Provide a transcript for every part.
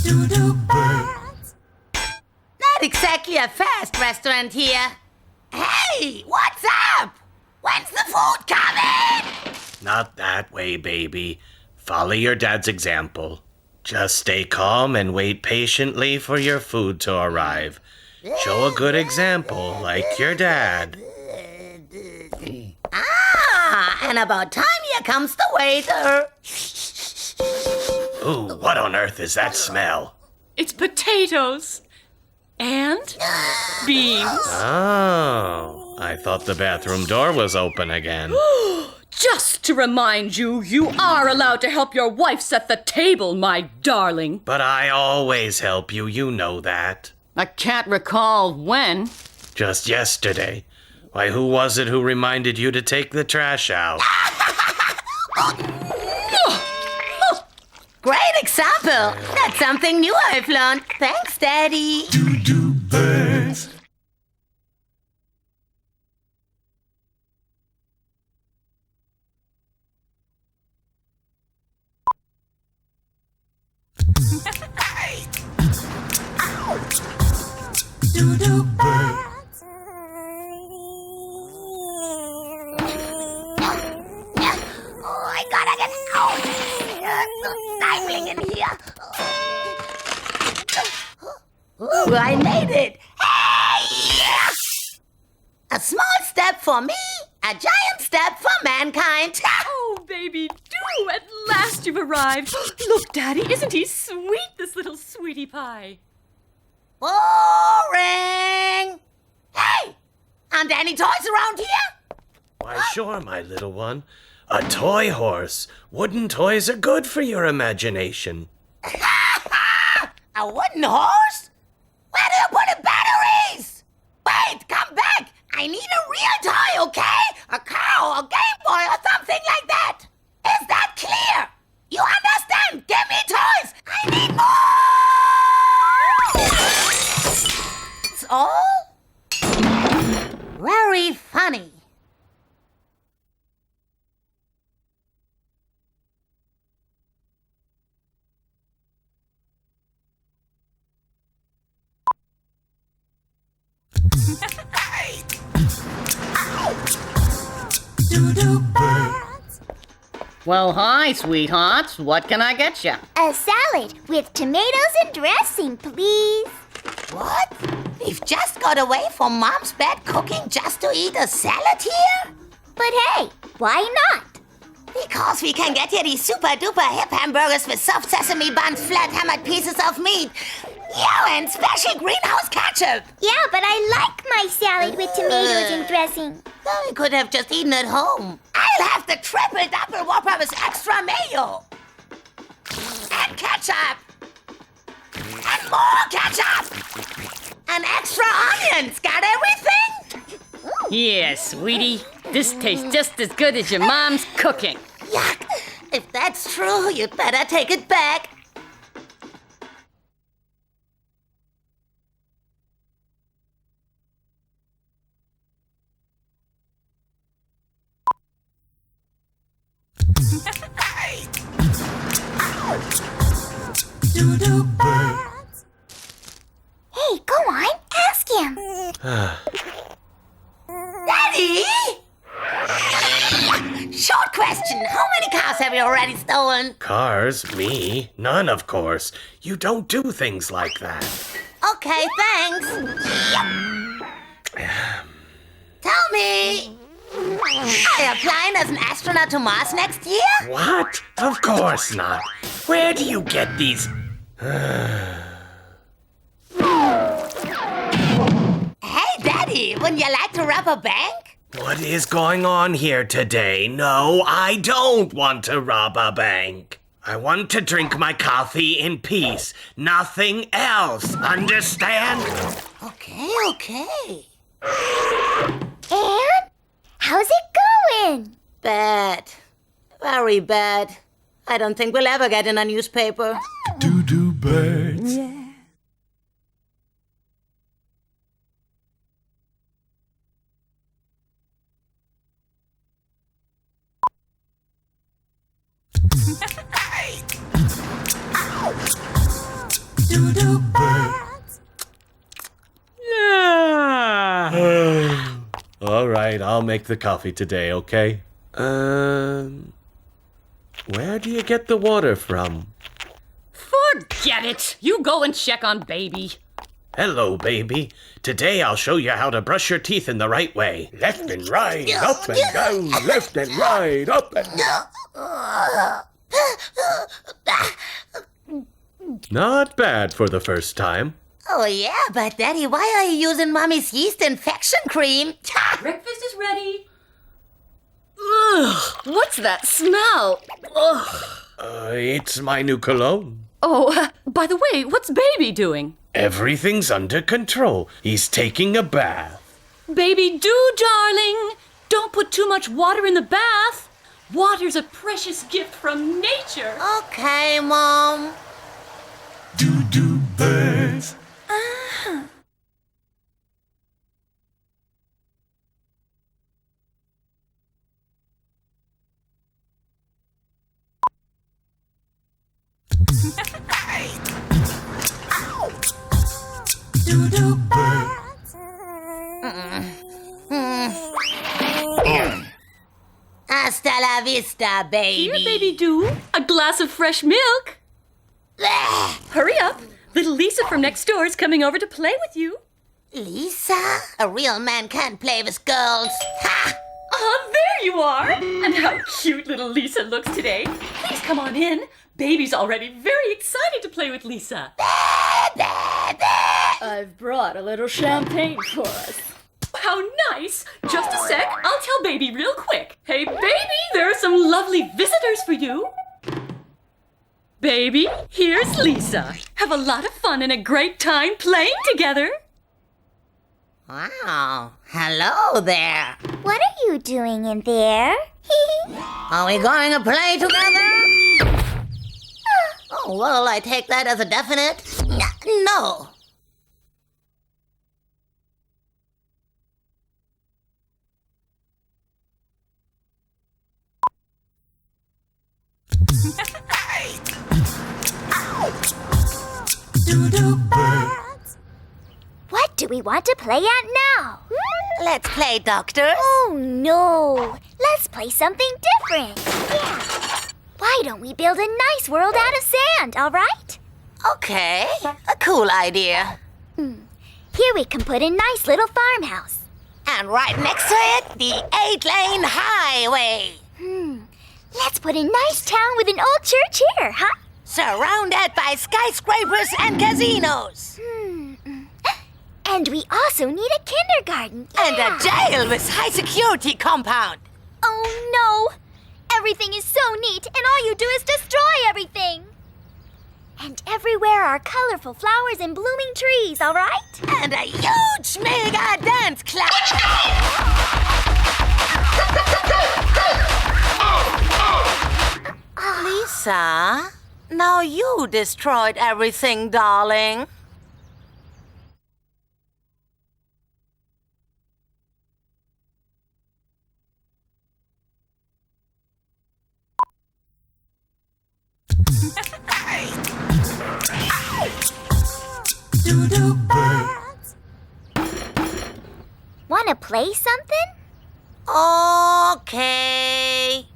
Dou Dou Birds. Not exactly a fast restaurant here. Hey, what's up? When's the food coming? Not that way, baby. Follow your dad's example. Just stay calm and wait patiently for your food to arrive. Show a good example, like your dad. And about time here comes the waiter. Ooh, what on earth is that smell? It's potatoes. And beans. Oh, I thought the bathroom door was open again. Just to remind you, you are allowed to help your wife set the table, my darling. But I always help you, you know that. I can't recall when. Just yesterday. Why, who was it who reminded you to take the trash out? Great example. That's something new I've learned. Thanks, Daddy. Dou Dou Birds. Dou Dou Birds. Oh, I gotta get out. It's so stifling in here. Ooh, I made it. Hey! A small step for me, a giant step for mankind. Oh, baby, do! At last you've arrived. Look, Daddy, isn't he sweet, this little sweetie pie? Boring. Hey, aren't there any toys around here? Why, sure, my little one. A toy horse. Wooden toys are good for your imagination. A wooden horse? Where do you put the batteries? Wait, come back. I need a real toy, okay? A cow, a Game Boy, or something like that. Is that clear? You understand? Give me toys. I need more. It's all very funny. Dou Dou Birds. Well, hi, sweethearts. What can I get you? A salad with tomatoes and dressing, please. What? We've just got away from Mom's bad cooking just to eat a salad here? But hey, why not? Because we can get here these super duper hip hamburgers with soft sesame buns, flat hammered pieces of meat. Yeah, and special greenhouse ketchup. Yeah, but I like my salad with tomatoes and dressing. Well, we could have just eaten at home. I'll have the triple double whopper with extra mayo. And ketchup. And more ketchup. And extra onions. Got everything? Yeah, sweetie. This tastes just as good as your mom's cooking. Yuck. If that's true, you'd better take it back. Dou Dou Birds. Hey, go on, ask him. Daddy? Short question. How many cars have you already stolen? Cars? Me? None, of course. You don't do things like that. Okay, thanks. Tell me, are you applying as an astronaut to Mars next year? What? Of course not. Where do you get these? Hey, Daddy, wouldn't you like to rob a bank? What is going on here today? No, I don't want to rob a bank. I want to drink my coffee in peace. Nothing else. Understand? Okay. And how's it going? Bad. Very bad. I don't think we'll ever get in a newspaper. Dou Dou Birds. Dou Dou Birds. All right, I'll make the coffee today, okay? Where do you get the water from? Forget it. You go and check on baby. Hello, baby. Today I'll show you how to brush your teeth in the right way. Left and right, up and down, left and right, up and down. Not bad for the first time. Oh, yeah, but Daddy, why are you using Mommy's yeast infection cream? Breakfast is ready. Ugh, what's that smell? Ugh. It's my new cologne. Oh, by the way, what's baby doing? Everything's under control. He's taking a bath. Baby Dou, darling, don't put too much water in the bath. Water's a precious gift from nature. Okay, Mom. Dou Dou Birds. Dou Dou Birds. Hasta la vista, baby. Here, baby Dou, a glass of fresh milk. Hurry up. Little Lisa from next door is coming over to play with you. Lisa? A real man can't play with girls. Ha! Ah, there you are. And how cute little Lisa looks today. Please come on in. Baby's already very excited to play with Lisa. I've brought a little champagne for us. How nice! Just a sec, I'll tell baby real quick. Hey, baby, there are some lovely visitors for you. Baby, here's Lisa. Have a lot of fun and a great time playing together. Wow. Hello there. What are you doing in there? Are we going to play together? Oh, well, I take that as a definite no. Dou Dou Birds. What do we want to play at now? Let's play doctors. Oh, no. Let's play something different. Yeah. Why don't we build a nice world out of sand, all right? Okay, a cool idea. Here we can put a nice little farmhouse. And right next to it, the 8-lane highway. Let's put a nice town with an old church here, huh? Surrounded by skyscrapers and casinos. And we also need a kindergarten. And Yeah. a jail with high security compound. Oh, no. Everything is so neat, and all you do is destroy everything. And everywhere are colorful flowers and blooming trees, all right? And a huge mega dance club. Lisa, now you destroyed everything, darling. Dou Dou Birds. Want to play something? Okay,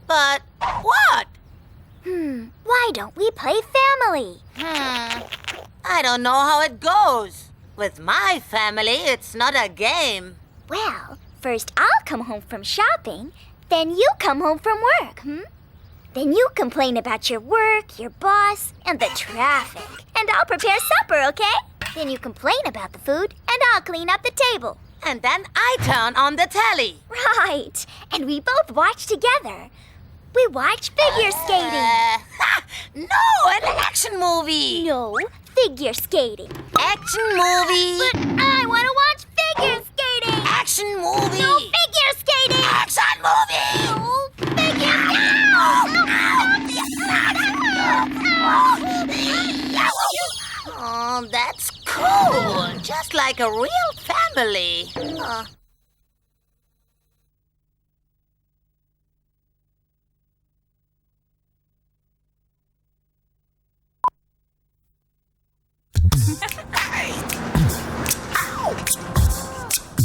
but what? Why don't we play family? I don't know how it goes. With my family, it's not a game. Well, first I'll come home from shopping, then you come home from work, Then you complain about your work, your boss, and the traffic. And I'll prepare supper, okay? Then you complain about the food, and I'll clean up the table. And then I turn on the telly. Right. And we both watch together. We watch figure skating. No, an action movie. No, figure skating. Action movie. But I want to watch figure skating. Action movie. No, figure skating. Action movie. No, figure Oh, that's cool. Just like a real family.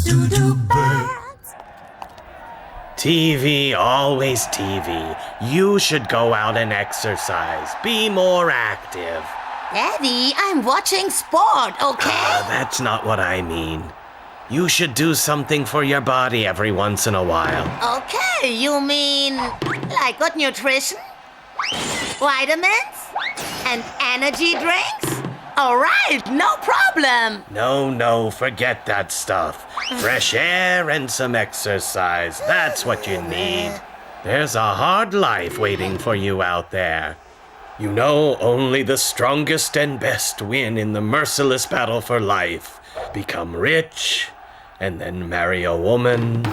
Dou Dou Birds. TV, always TV. You should go out and exercise. Be more active. Daddy, I'm watching sport, okay? That's not what I mean. You should do something for your body every once in a while. Okay, you mean like what, nutrition? Vitamins? And energy drinks? All right, no problem. No, forget that stuff. Fresh air and some exercise. That's what you need. There's a hard life waiting for you out there. You know, only the strongest and best win in the merciless battle for life. Become rich, and then marry a woman.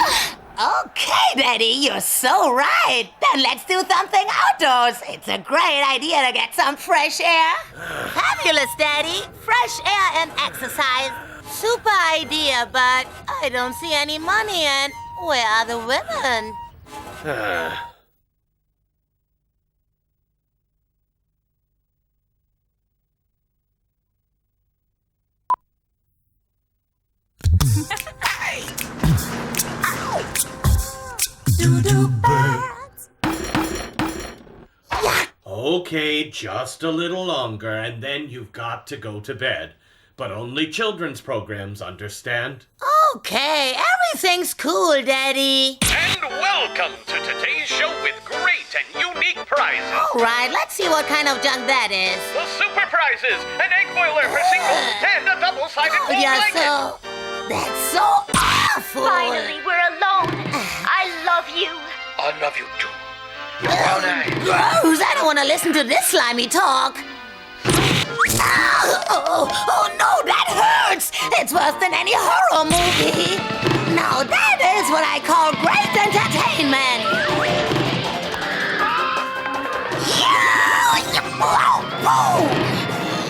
Okay, Daddy, you're so right. Then let's do something outdoors. It's a great idea to get some fresh air. Fabulous, Daddy. Fresh air and exercise. Super idea, but I don't see any money, and where are the women? Dou Dou Birds. Okay, just a little longer, and then you've got to go to bed. But only children's programs, understand? Okay, everything's cool, Daddy. And welcome to today's show with great and unique prizes. All right, let's see what kind of junk that is. The super prizes, an egg boiler for singles, and a double-sided Oh, gold yeah, blanket. that's so awful. Finally, we're alone. I love you. I love you too. Gross, I don't want to listen to this slimy talk. Oh, no, that hurts. It's worse than any horror movie. Now that is what I call great entertainment.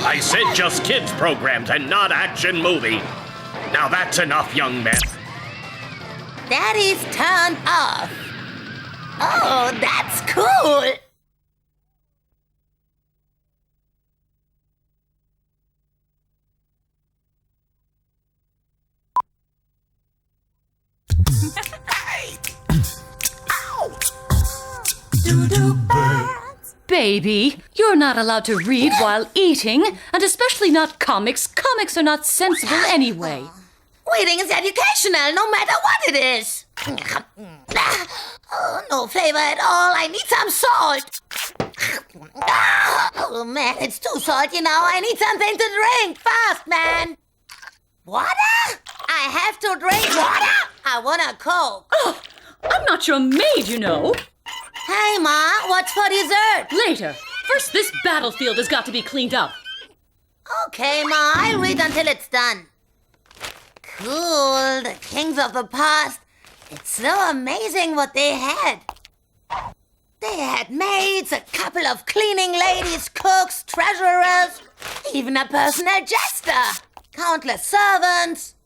I said just kids programs and not action movie. Now that's enough, young men. Daddy's turned off. Oh, that's cool. Dou Dou Birds. Baby, you're not allowed to read while eating, and especially not comics. Comics are not sensible anyway. Reading is educational, no matter what it is. Oh, no flavor at all. I need some salt. Oh, man, it's too salty now. I need something to drink. Fast, man. Water? I have to drink water? I want a Coke. Oh, I'm not your maid, you know. Hey, Ma, what's for dessert? Later. First, this battlefield has got to be cleaned up. Okay, Ma, I'll read until it's done. Cool, the kings of the past. It's so amazing what they had. They had maids, a couple of cleaning ladies, cooks, treasurers, even a personal jester, countless servants.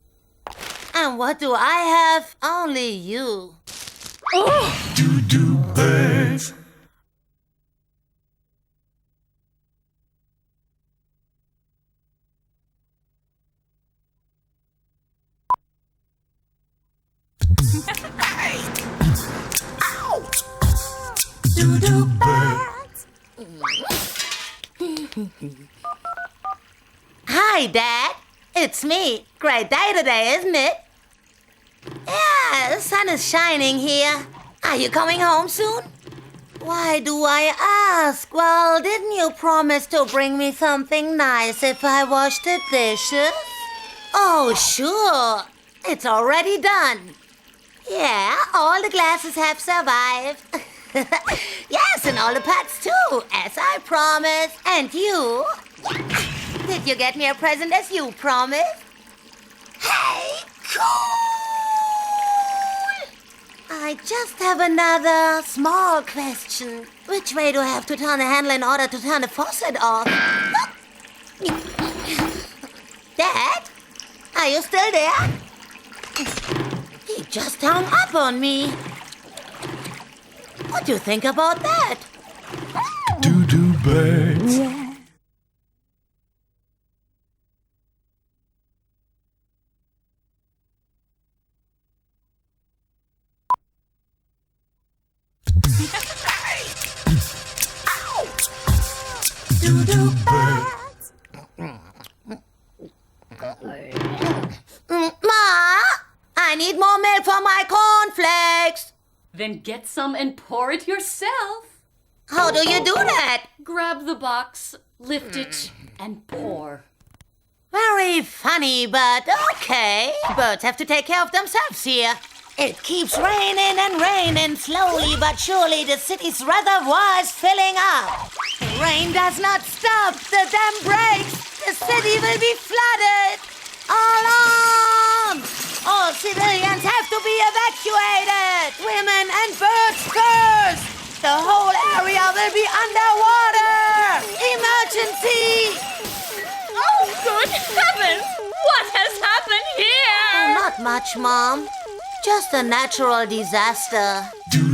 And what do I have? Only you. Oh, Dou Dou Birds. Dou Dou Birds. Hi, Dad. It's me. Great day today, isn't it? Yeah, the sun is shining here. Are you coming home soon? Why do I ask? Well, didn't you promise to bring me something nice if I wash the dishes? Oh, sure. It's already done. Yeah, all the glasses have survived. Yes, and all the pots too, as I promised. And you? Did you get me a present as you promised? Hey, cool! I just have another small question. Which way do I have to turn the handle in order to turn the faucet off? Dad? Are you still there? He just hung up on me. What do you think about that? Dou Dou Birds. for my cornflakes. Then get some and pour it yourself. How do you do that? Grab the box, lift it, and pour. Very funny, but okay. Birds have to take care of themselves here. It keeps raining and raining. Slowly but surely the city's reservoir is filling up. The rain does not stop. The dam breaks. The city will be flooded. Alarm! All civilians have to be evacuated. Women and birds first. The whole area will be underwater. Emergency! Oh, good heavens! What has happened here? Not much, Mom. Just a natural disaster. Do